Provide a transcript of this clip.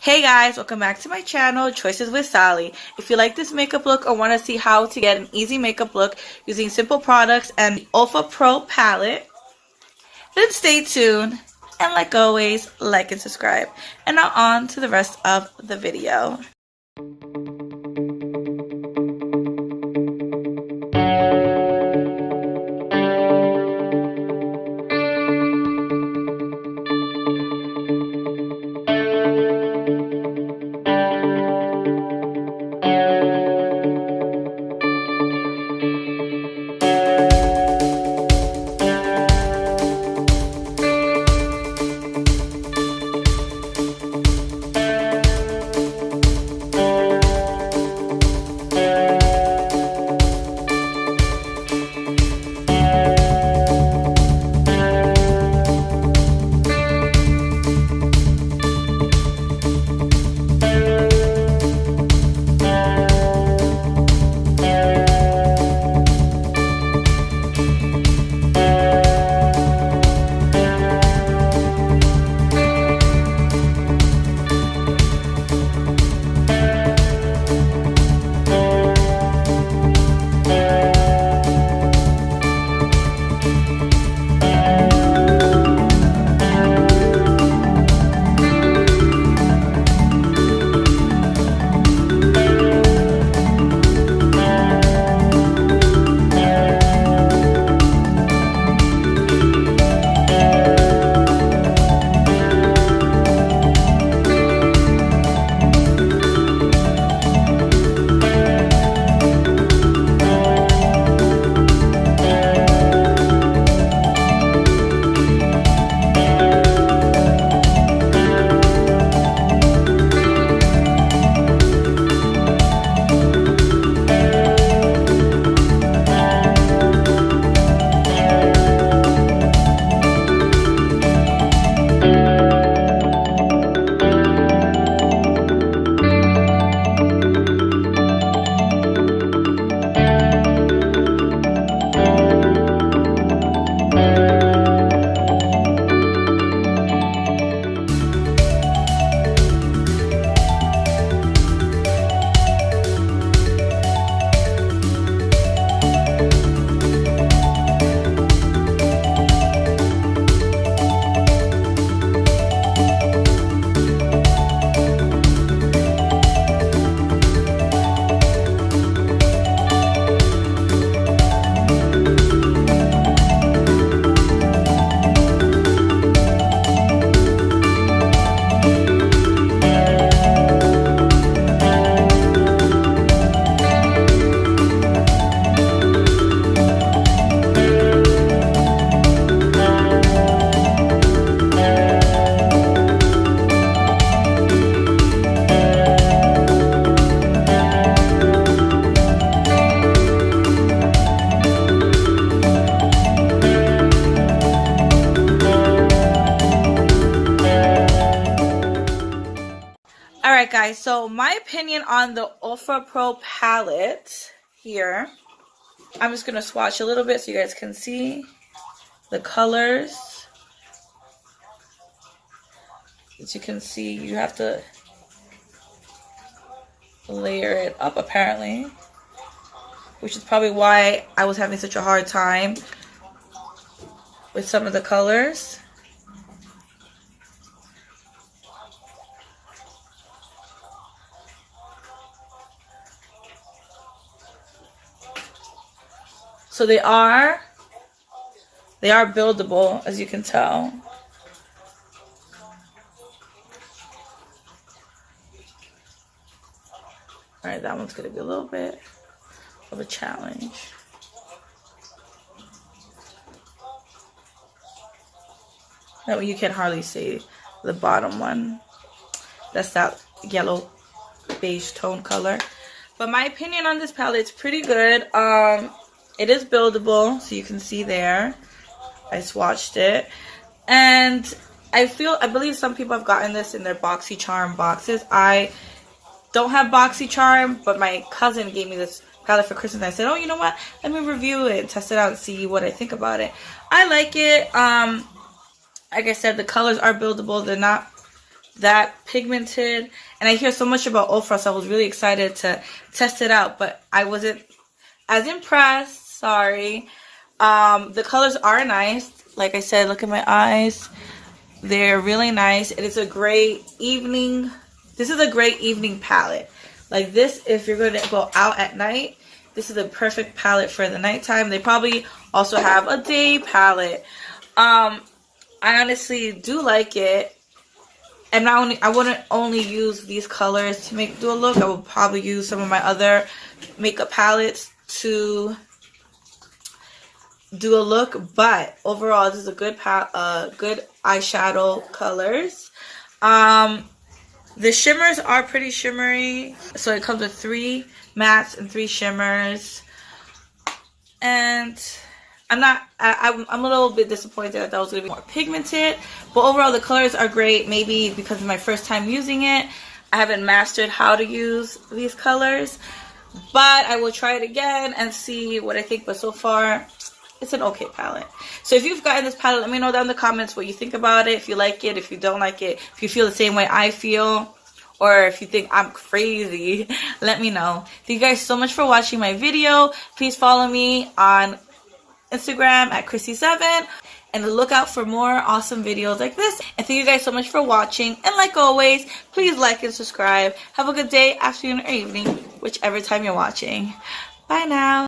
Hey guys, welcome back to my channel, Choices with Sally. If you like this makeup look or want to see how to get an easy makeup look using simple products and the Ofra Pro palette, then stay tuned and like always, like and subscribe. And now on to the rest of the video. Alright guys, so my opinion on the Ofra Pro palette here, I'm just going to swatch a little bit so you guys can see the colors. As you can see, you have to layer it up apparently, which is probably why I was having such a hard time with some of the colors. So they are buildable, as you can tell. Alright, that one's going to be a little bit of a challenge. That way you can hardly see the bottom one. That's that yellow beige tone color. But my opinion on this palette is pretty good. It is buildable, so you can see there. I swatched it. And I believe some people have gotten this in their BoxyCharm boxes. I don't have BoxyCharm, but my cousin gave me this palette for Christmas. I said, oh, you know what? Let me review it and test it out and see what I think about it. I like it. Like I said, the colors are buildable. They're not that pigmented. And I hear so much about Ofra, so I was really excited to test it out, but I wasn't as impressed. Sorry. The colors are nice. Like I said, look at my eyes. They're really nice. It is a great evening. This is a great evening palette. Like this, if you're going to go out at night, this is a perfect palette for the nighttime. They probably also have a day palette. I honestly do like it. And I wouldn't only use these colors to do a look. I would probably use some of my other makeup palettes to do a look. But overall, this is a good eyeshadow colors. The shimmers are pretty shimmery. So it comes with 3 mattes and 3 shimmers. And I'm a little bit disappointed. I thought it was going to be more pigmented. But overall, the colors are great. Maybe because it's my first time using it, I haven't mastered how to use these colors. But I will try it again and see what I think. But so far, it's an okay palette. So if you've gotten this palette, let me know down in the comments what you think about it. If you like it, if you don't like it, if you feel the same way I feel, or if you think I'm crazy, let me know. Thank you guys so much for watching my video. Please follow me on Instagram at Chrissy7 and look out for more awesome videos like this. And thank you guys so much for watching. And like always, please like and subscribe. Have a good day, afternoon, or evening, whichever time you're watching. Bye now.